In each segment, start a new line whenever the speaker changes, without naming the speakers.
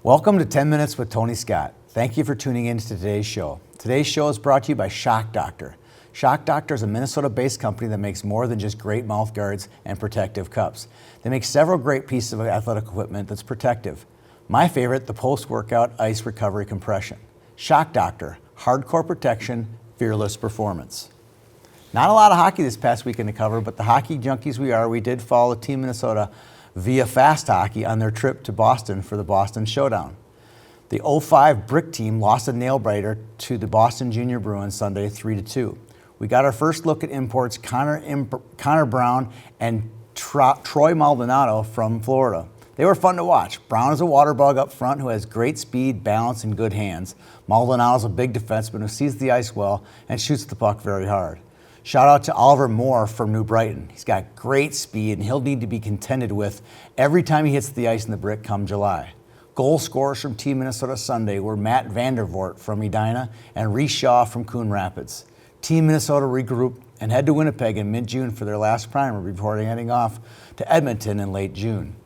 Welcome to 10 Minutes with Tony Scott. Thank you for tuning in to today's show. Today's show is brought to you by Shock Doctor. Shock Doctor is a Minnesota-based company that makes more than just great mouth guards and protective cups. They make several great pieces of athletic equipment that's protective. My favorite, the post-workout ice recovery compression. Shock Doctor, hardcore protection, fearless performance. Not a lot of hockey this past weekend to cover, but the hockey junkies we are, we did follow Team Minnesota via Fast Hockey on their trip to Boston for the Boston Showdown. The 05 Brick team lost a nail-biter to the Boston Junior Bruins Sunday 3-2. We got our first look at imports Connor Brown and Troy Maldonado from Florida. They were fun to watch. Brown is a water bug up front who has great speed, balance, and good hands. Maldonado is a big defenseman who sees the ice well and shoots the puck very hard. Shout out to Oliver Moore from New Brighton. He's got great speed and he'll need to be contended with every time he hits the ice in the Brick come July. Goal scorers from Team Minnesota Sunday were Matt Vandervoort from Edina and Reese Shaw from Coon Rapids. Team Minnesota regrouped and head to Winnipeg in mid-June for their last primer before heading off to Edmonton in late June.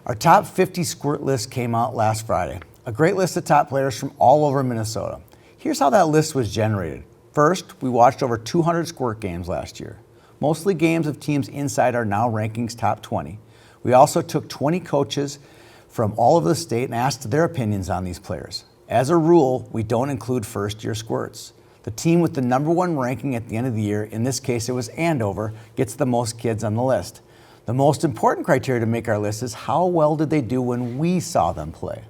Our top 50 squirt list came out last Friday. A great list of top players from all over Minnesota. Here's how that list was generated. First, we watched over 200 squirt games last year, mostly games of teams inside our Now Rankings top 20. We also took 20 coaches from all over the state and asked their opinions on these players. As a rule, we don't include first-year squirts. The team with the number one ranking at the end of the year, in this case it was Andover, gets the most kids on the list. The most important criteria to make our list is how well did they do when we saw them play.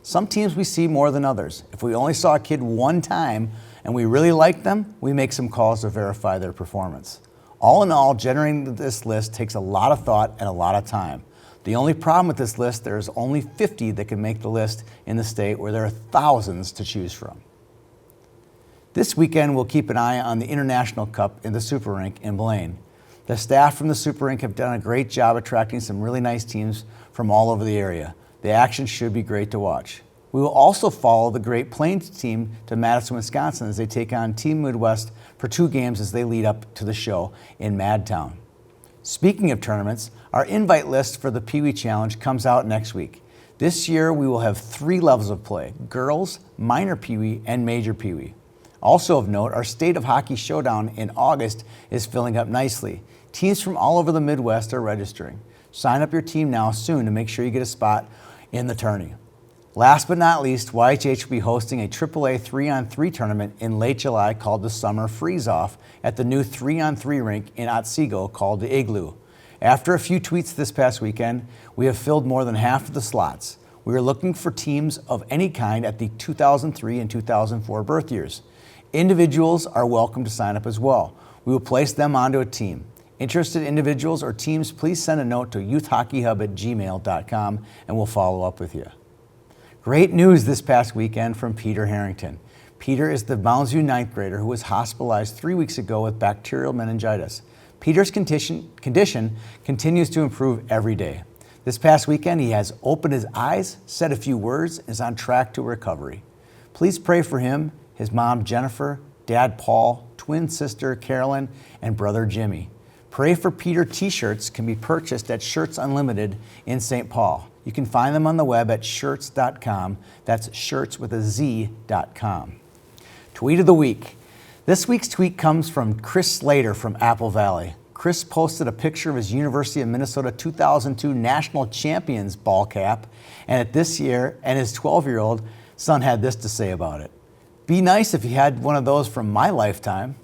Some teams we see more than others. If we only saw a kid one time and we really like them, we make some calls to verify their performance. All in all, generating this list takes a lot of thought and a lot of time. The only problem with this list, there's only 50 that can make the list in the state where there are thousands to choose from. This weekend, we'll keep an eye on the International Cup in the Super Rink in Blaine. The staff from the Super Rink have done a great job attracting some really nice teams from all over the area. The action should be great to watch. We will also follow the Great Plains team to Madison, Wisconsin as they take on Team Midwest for 2 games as they lead up to the show in Madtown. Speaking of tournaments, our invite list for the Pee Wee Challenge comes out next week. This year we will have 3 levels of play: girls, minor Pee Wee, and major Pee Wee. Also of note, our State of Hockey Showdown in August is filling up nicely. Teams from all over the Midwest are registering. Sign up your team now soon to make sure you get a spot in the tourney. Last but not least, YHH will be hosting a AAA 3-on-3 tournament in late July called the Summer Freeze-Off at the new 3-on-3 rink in Otsego called the Igloo. After a few tweets this past weekend, we have filled more than half of the slots. We are looking for teams of any kind at the 2003 and 2004 birth years. Individuals are welcome to sign up as well. We will place them onto a team. Interested individuals or teams, please send a note to youthhockeyhub@gmail.com and we'll follow up with you. Great news this past weekend from Peter Harrington. Peter is the Mounds View 9th grader who was hospitalized 3 weeks ago with bacterial meningitis. Peter's condition continues to improve every day. This past weekend, he has opened his eyes, said a few words, and is on track to recovery. Please pray for him, his mom Jennifer, dad Paul, twin sister Carolyn, and brother Jimmy. Pray for Peter t-shirts can be purchased at Shirts Unlimited in St. Paul. You can find them on the web at shirts.com. That's shirts with a Z.com. Tweet of the week. This week's tweet comes from Chris Slater from Apple Valley. Chris posted a picture of his University of Minnesota 2002 National Champions ball cap, and his 12-year-old son had this to say about it. Be nice if you had one of those from my lifetime.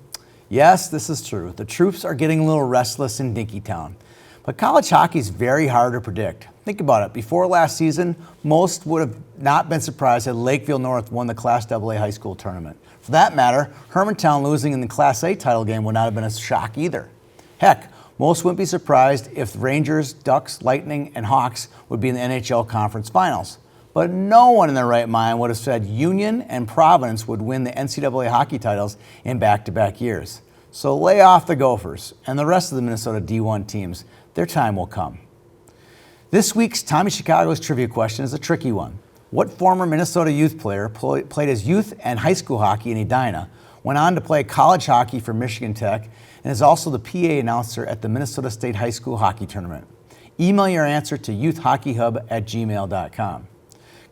Yes, this is true. The troops are getting a little restless in Dinkytown. But college hockey is very hard to predict. Think about it. Before last season, most would have not been surprised had Lakeville North won the Class AA high school tournament. For that matter, Hermantown losing in the Class A title game would not have been a shock either. Heck, most wouldn't be surprised if Rangers, Ducks, Lightning, and Hawks would be in the NHL Conference Finals. But no one in their right mind would have said Union and Providence would win the NCAA hockey titles in back-to-back years. So lay off the Gophers and the rest of the Minnesota D1 teams. Their time will come. This week's Tommy Chicago's trivia question is a tricky one. What former Minnesota youth player played his youth and high school hockey in Edina, went on to play college hockey for Michigan Tech, and is also the PA announcer at the Minnesota State High School Hockey Tournament? Email your answer to youthhockeyhub@gmail.com.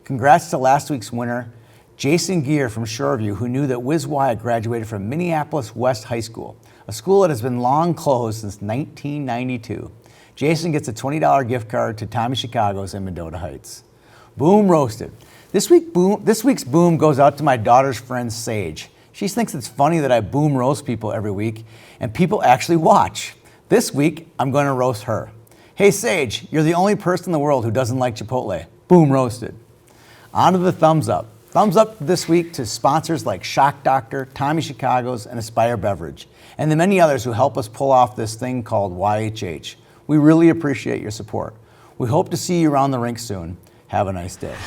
Congrats to last week's winner, Jason Gear from Shoreview, who knew that Wiz Wyatt graduated from Minneapolis West High School, a school that has been long closed since 1992. Jason gets a $20 gift card to Tommy Chicago's in Mendota Heights. Boom roasted. This week's boom goes out to my daughter's friend Sage. She thinks it's funny that I boom roast people every week, and people actually watch. This week, I'm going to roast her. Hey Sage, you're the only person in the world who doesn't like Chipotle. Boom roasted. On to the thumbs up. Thumbs up this week to sponsors like Shock Doctor, Tommy Chicago's, and Aspire Beverage, and the many others who help us pull off this thing called YHH. We really appreciate your support. We hope to see you around the rink soon. Have a nice day.